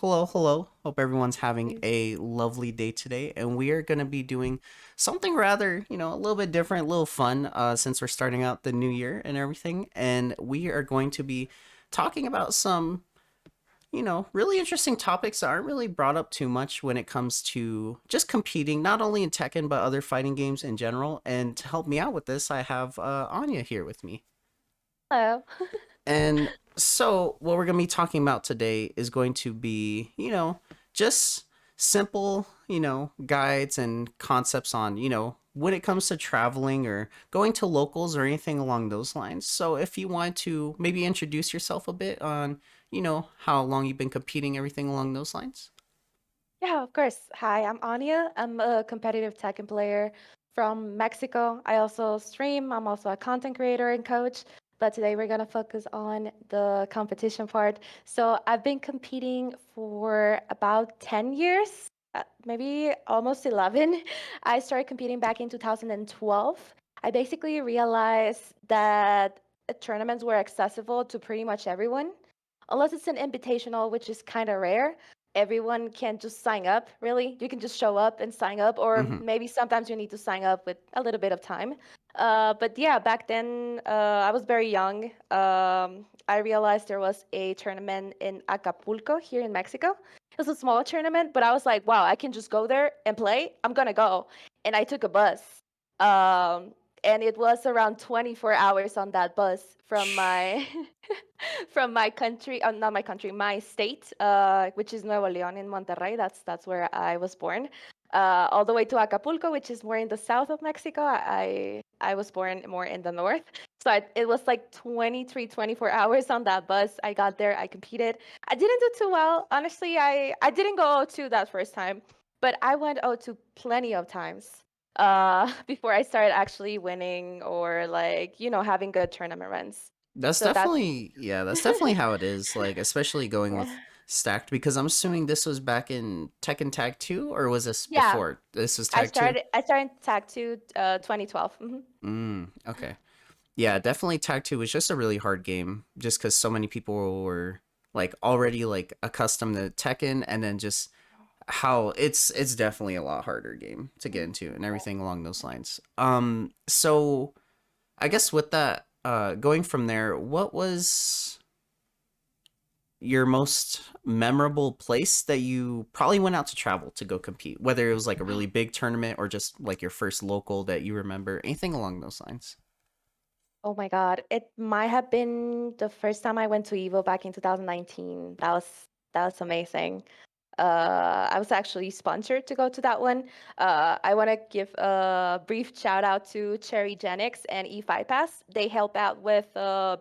Hello, hello. Hope everyone's having a lovely day today. And we are going to be doing something rather, a little bit different, a little fun, since we're starting out the new year and everything. And we are going to be talking about some, really interesting topics that aren't really brought up too much when it comes to just competing, not only in Tekken, but other fighting games in general. And to help me out with this, I have Anya here with me. Hello. And so, what we're going to be talking about today is going to be, just simple, guides and concepts on, when it comes to traveling or going to locals or anything along those lines. So, if you want to maybe introduce yourself a bit on, how long you've been competing, everything along those lines. Yeah, of course. Hi, I'm Anya. I'm a competitive Tekken player from Mexico. I also stream. I'm also a content creator and coach. But today we're going to focus on the competition part. So I've been competing for about 10 years, maybe almost 11. I started competing back in 2012. I basically realized that tournaments were accessible to pretty much everyone, unless it's an invitational, which is kind of rare. Everyone can just sign up, really. You can just show up and sign up, or Mm-hmm. maybe sometimes you need to sign up with a little bit of time. But yeah, back then I was very young. I realized there was a tournament in Acapulco here in Mexico. It was a small tournament, but I was like, wow, I can just go there and play. I'm gonna go. And I took a bus. Um, and it was around 24 hours on that bus from my from my country, not my country, my state, which is Nuevo León in Monterrey. That's where I was born. All the way to Acapulco, which is more in the south of Mexico. I was born more in the north. So it was like 24 hours on that bus. I got there, I competed. I didn't do too well. Honestly, I didn't go O2 that first time, but I went O2 plenty of times before I started actually winning or like, having good tournament runs. That's So that's definitely, yeah, that's definitely how it is. Like, especially going with yeah. stacked, because I'm assuming this was back in Tekken Tag 2, or was this Yeah. before? This was I Tag 2? started I started Tag 2 2012. Okay. Yeah, definitely Tag 2 was just a really hard game, just because so many people were like already like accustomed to Tekken, and then just how it's definitely a lot harder game to get into and everything along those lines. So I guess with that, going from there, what was your most memorable place that you probably went out to travel to go compete, whether it was like a really big tournament or just like your first local that you remember, anything along those lines? Oh my God. It might have been the first time I went to Evo back in 2019. That was amazing. I was actually sponsored to go to that one. I want to give a brief shout out to Cherry Genix and E5 Pass. They help out with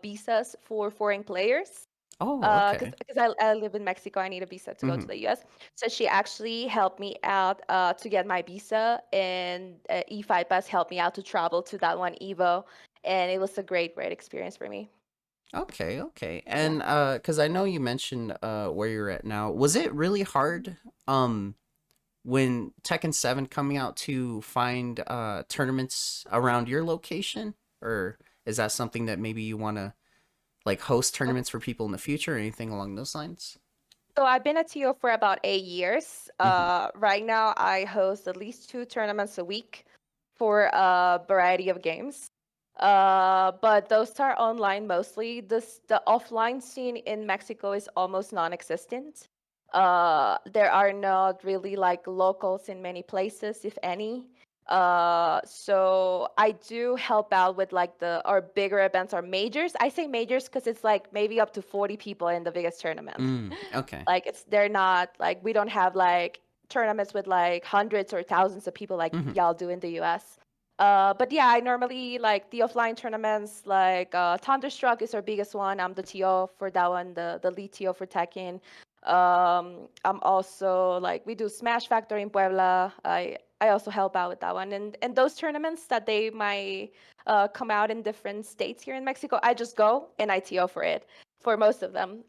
visas for foreign players. Oh, Because okay. I live in Mexico, I need a visa to go to Hmm. the US. So she actually helped me out to get my visa, and E5 Pass helped me out to travel to that one Evo, and it was a great experience for me. Okay, okay. Yeah. And cuz I know you mentioned where you're at now. Was it really hard when Tekken 7 coming out to find tournaments around your location, or is that something that maybe you want to like host tournaments for people in the future or anything along those lines? So I've been at TO for about 8 years. Mhm. Right now, I host at least two tournaments a week for a variety of games. But those are online mostly. The offline scene in Mexico is almost non-existent. There are not really like locals in many places, if any. So I do help out with like the our bigger events or majors. I say majors because it's like maybe up to 40 people in the biggest tournament. Okay. Like they're not like we don't have like tournaments with like hundreds or thousands of people like Mhm. y'all do in the US. But yeah, I normally like the offline tournaments like Thunderstruck is our biggest one. I'm the TO for that one, the lead TO for Tekken. I'm also like we do Smash Factory in Puebla. I also help out with that one, and those tournaments that they might come out in different states here in Mexico, I just go and I TO for it for most of them.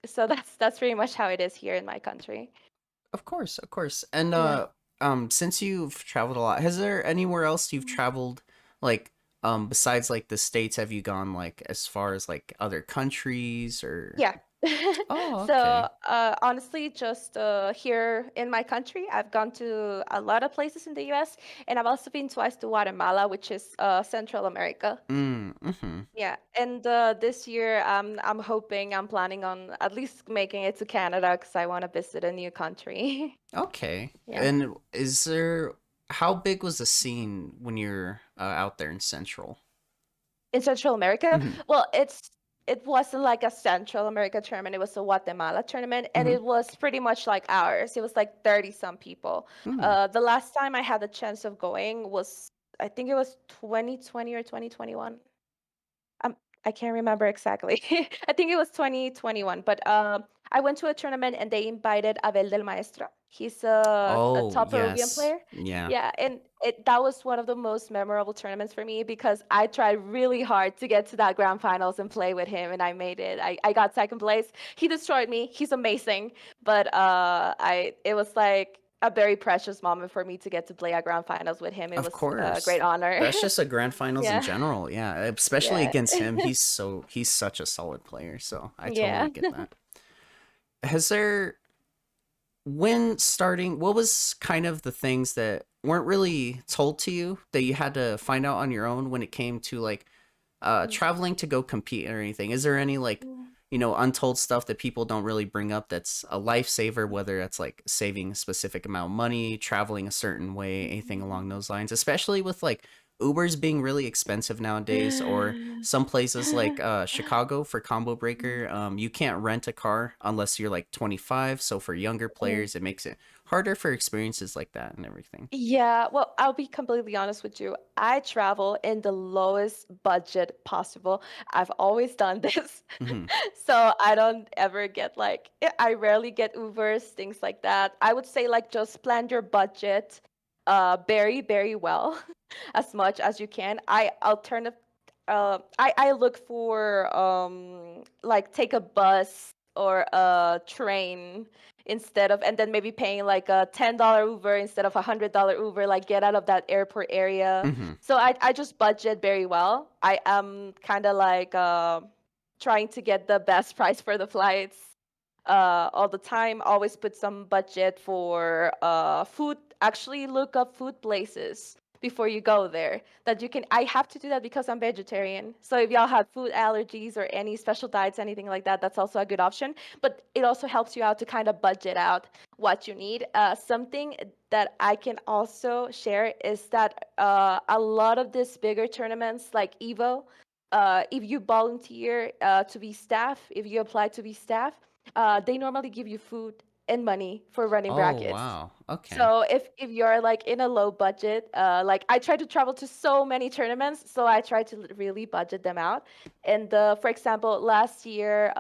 So that's pretty much how it is here in my country. Of course, of course. And Yeah. since you've traveled a lot, has there anywhere else you've traveled like besides like the states, have you gone like as far as like other countries or Yeah. Oh, So, okay. honestly, just here in my country, I've gone to a lot of places in the US, and I've also been twice to Guatemala, which is Central America. Mm-hmm. Yeah, and this year, I'm hoping, I'm planning on at least making it to Canada because I want to visit a new country. Okay. Yeah. And is there how big was the scene when you're out there in Central? In Central America, Mm-hmm. well, it wasn't like a Central America tournament, it was a Guatemala tournament, and Mm-hmm. it was pretty much like ours. It was like 30 some people. Mm. The last time I had the chance of going was, I think it was 2020 or 2021. Um, I can't remember exactly. I think it was 2021, but I went to a tournament and they invited Abel del Maestro. He's a Oh, top Peruvian yes. player. Yeah. Yeah, and that was one of the most memorable tournaments for me because I tried really hard to get to that grand finals and play with him, and I made it. I got second place. He destroyed me. He's amazing, but I it was like a very precious moment for me to get to play at grand finals with him. It Of was a great course. honor. That's just a grand finals in Yeah, general. Yeah, especially yeah, against him. He's such a solid player, so I totally yeah. get that. Has there when starting, what was kind of the things that weren't really told to you that you had to find out on your own when it came to like traveling to go compete or anything? Is there any like, untold stuff that people don't really bring up that's a lifesaver, whether that's like saving a specific amount of money, traveling a certain way, anything along those lines, especially with like Ubers being really expensive nowadays, or some places like Chicago for Combo Breaker, you can't rent a car unless you're like 25. So for younger players, it makes it harder for experiences like that and everything. Yeah, well, I'll be completely honest with you. I travel in the lowest budget possible. I've always done this. Hmm. So I don't ever get like, I rarely get Ubers, things like that. I would say like just plan your budget very, very well as much as you can. I look for like take a bus or a train instead of, and then maybe paying like a $10 Uber instead of $100 Uber, like get out of that airport area. Hmm. So I just budget very well. I am kind of like trying to get the best price for the flights all the time. Always put some budget for food. Actually, look up food places before you go there that you can. I have to do that because I'm vegetarian. So if y'all have food allergies or any special diets, anything like that, that's also a good option. But it also helps you out to kind of budget out what you need. Something that I can also share is that a lot of these bigger tournaments like Evo, if you volunteer to be staff, if you apply to be staff, they normally give you food and money for running Oh, brackets. wow. Okay. So if you're like in a low budget, like I try to travel to so many tournaments, so I try to really budget them out. And for example, last year,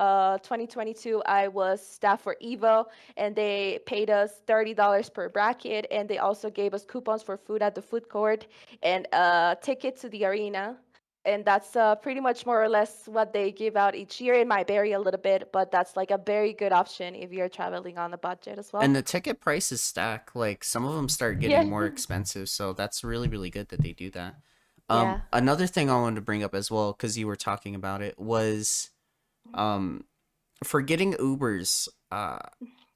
2022, I was staff for Evo, and they paid us $30 per bracket, and they also gave us coupons for food at the food court and a ticket to the arena. And that's pretty much more or less what they give out each year. It might vary a little bit, but that's like a very good option if you're traveling on a budget as And well. the ticket prices stack. Like some of them start getting Yeah. more expensive, so that's really really good that they do that. Yeah. Another thing I wanted to bring up as well, because you were talking about it, was um for getting Ubers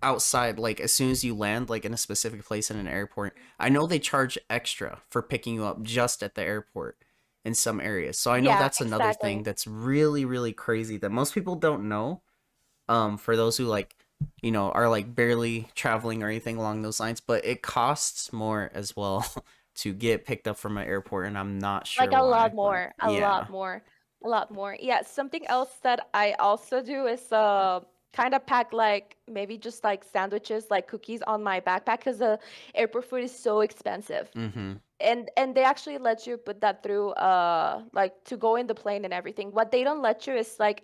outside, like as soon as you land, like in a specific place in an airport. I know they charge extra for picking you up just at the airport in some areas. So I know Yeah, that's another thing exactly. that's really really crazy that most people don't know, for those who like are like barely traveling or anything along those lines, but it costs more as well to get picked up from an airport, and I'm not Like sure a why, lot but more, a yeah. lot more, a lot more. Yeah, something else that I also do is kind of pack like maybe just like sandwiches, like cookies on my backpack because the airport food is so expensive. Mm-hmm. And they actually let you put that through like to go in the plane and everything. What they don't let you is like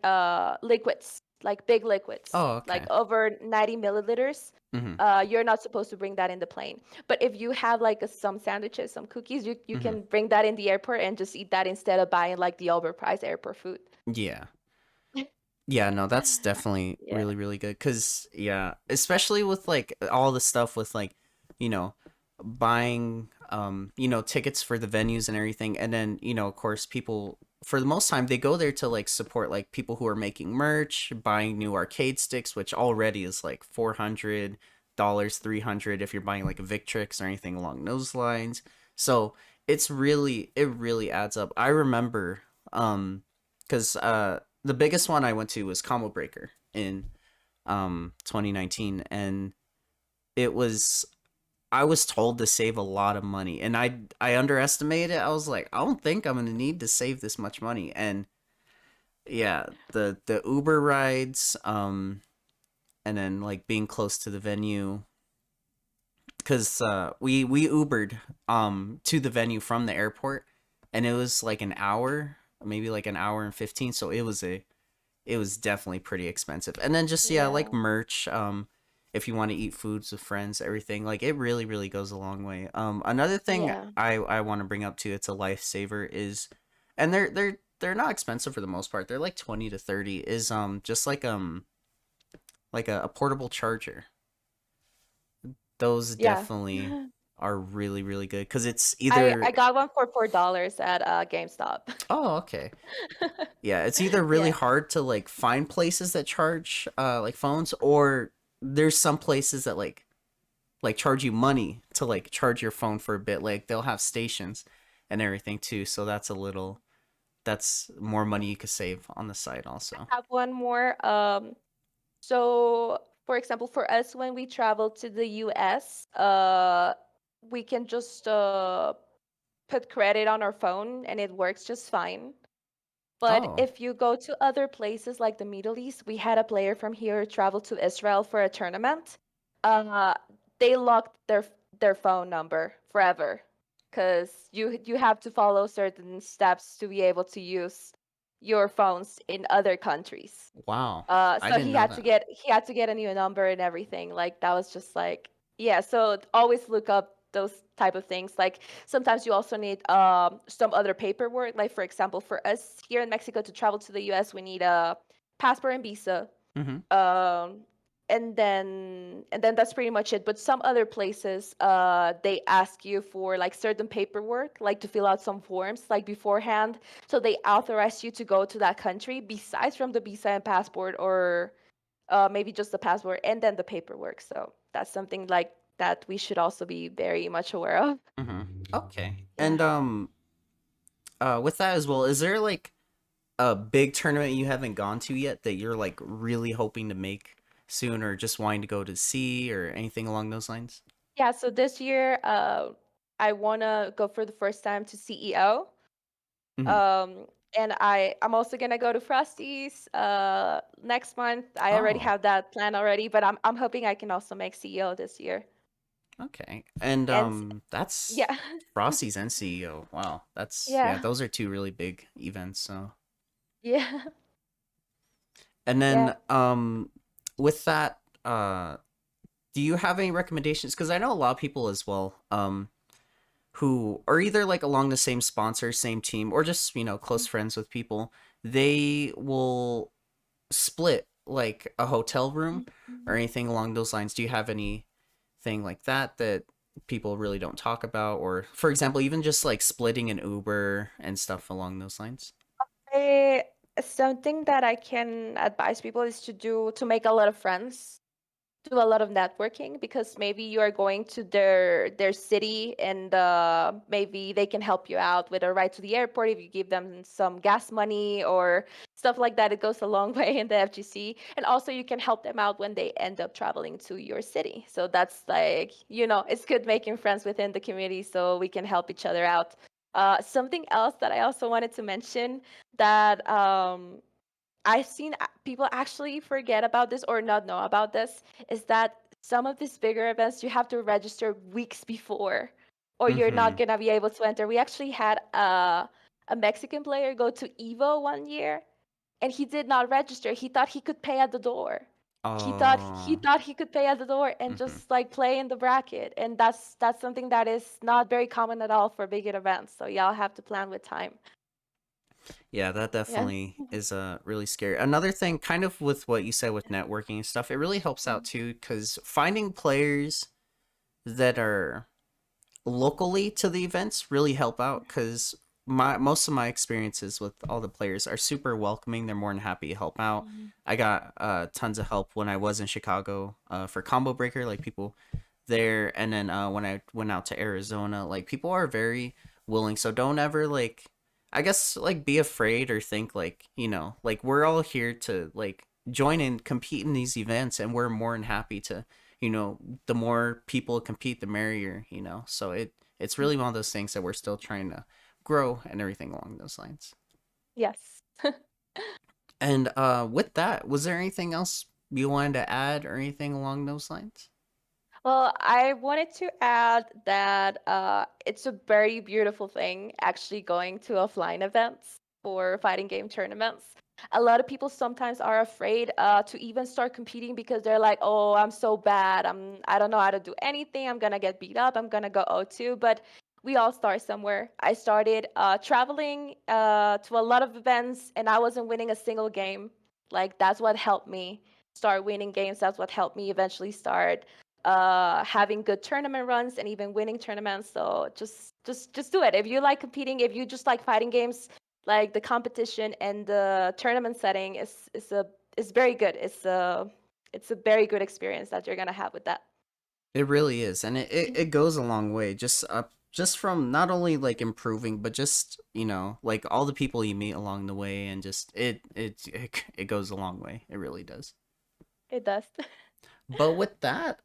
liquids, like big liquids, Oh, like okay. over 90 milliliters. Mm-hmm. You're not supposed to bring that in the plane. But if you have like some sandwiches, some cookies, you Mm-hmm. can bring that in the airport and just eat that instead of buying like the overpriced airport food. Yeah. Yeah, no, that's definitely Yeah. really really good, cuz yeah, especially with like all the stuff with like, you know, buying tickets for the venues and everything, and then, of course, people for the most time they go there to like support like people who are making merch, buying new arcade sticks, which already is like $400, 300 if you're buying like a Victrix or anything along those lines. So it really adds up. I remember because the biggest one I went to was Combo Breaker in 2019, and it was I was told to save a lot of money, and I underestimated it. I was like, I don't think I'm gonna need to save this much money. And yeah, the Uber rides, and then like being close to the venue, because we Ubered to the venue from the airport, and it was like an hour, maybe like an hour and 15. So it was definitely pretty expensive. And then just yeah, like Yeah. merch, if you want to eat foods with friends, everything, like it really goes a long way. Another thing Yeah. I want to bring up too, it's a lifesaver is, and they're not expensive for the most part. They're like 20 to 30 is just like a portable charger. Those Yeah. definitely are really good because it's I either got one for $4 at GameStop. oh okay. Yeah, it's either really Yeah. hard to like find places that charge like phones, or there's some places that like charge you money to like charge your phone for a bit. Like they'll have stations and everything too. So that's more money you could save on the site also. I have one more. So for example, for us when we travel to the US, we can just put credit on our phone and it works just fine. But Oh. if you go to other places like the Middle East, we had a player from here travel to Israel for a tournament. Uh, they locked their phone number forever because you have to follow certain steps to be able to use your phones in other countries. Wow. I So didn't know that. he had to get a new number and everything. Like that was just like yeah. So always look up those type of things. Like sometimes you also need some other paperwork. Like for example, for us here in Mexico to travel to the U.S., we need a passport and visa. Mhm. Um, and then that's pretty much it. But some other places, they ask you for like certain paperwork, like to fill out some forms like beforehand. So they authorize you to go to that country besides from the visa and passport, or maybe just the passport and then the paperwork. So that's something like that we should also be very much aware of. Mhm. Okay. Yeah. And with that as well, is there like a big tournament you haven't gone to yet that you're like really hoping to make soon, or just wanting to go to see, or anything along those lines? Yeah, so this year, I wanna go for the first time to CEO. Mhm. Um, and I'm also gonna go to Frosty's next month. I already Oh, have that plan already, but I'm hoping I can also make CEO this year. okay. And And that's yeah, Frosty's and CEO. Wow. That's yeah, yeah, those are two really big events, so. yeah, And yeah. then with that do you have any recommendations, cuz I know a lot of people as well who are either like along the same sponsor, same team, or just, close friends with people. They will split like a hotel room or Mhm. anything along those lines. Do you have anything like that that people really don't talk about? Or, for example, even just like splitting an Uber and stuff along those lines? I, something that I can advise people is to make a lot of friends, do a lot of networking, because maybe you are going to their city and maybe they can help you out with a ride to the airport if you give them some gas money or stuff like that. It goes a long way in the FGC, and also you can help them out when they end up traveling to your city. So that's like it's good making friends within the community so we can help each other out. Something else that I also wanted to mention that I've seen people actually forget about this or not know about this is that some of these bigger events you have to register weeks before or you're not Mm-hmm. gonna be able to enter. We actually had a Mexican player go to Evo one year and he did not register. He thought he could pay at the door. He Oh. thought he could pay at the door and Mm-hmm. just like play in the bracket. And that's something that is not very common at all for bigger events. So y'all have to plan with time. Yeah, that Yeah. definitely is really scary. Another thing, kind of with what you said with networking and stuff, it really helps out too, because finding players that are locally to the events really help out. Because my most of my experiences with all the players are super welcoming. They're more than happy to help out. Mhm. I got tons of help when I was in Chicago for Combo Breaker, like people there, and then when I went out to Arizona, like people are very willing. So don't ever like, I guess like be afraid or think like like we're all here to like join and compete in these events, and we're more than happy to you know the more people compete, the merrier. So it's really one of those things that we're still trying to grow and everything along those lines. Yes. And with that, was there anything else you wanted to add or anything along those lines? Well, I wanted to add that it's a very beautiful thing actually going to offline events for fighting game tournaments. A lot of people sometimes are afraid to even start competing because they're like, "Oh, I'm so bad. I don't know how to do anything. I'm gonna get beat up. I'm gonna go 0-2." But we all start somewhere. I started traveling to a lot of events, and I wasn't winning a single game. Like that's what helped me start winning games. That's what helped me eventually start having good tournament runs and even winning tournaments. So just do it. If you like competing, if you just like fighting games, like the competition and the tournament setting is very good. It's a very good experience that you're gonna have with that. It really is, and it goes a long way. Just from not only like improving, but just like all the people you meet along the way, and just it goes a long way. It really does. It does. But with that,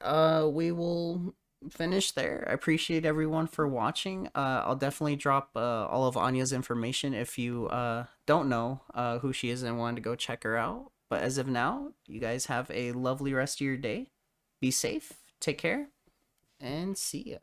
we will finish there. I appreciate everyone for watching. I'll definitely drop all of Anya's information if you don't know who she is and want to go check her out. But as of now, you guys have a lovely rest of your day. Be safe, take care, and see ya.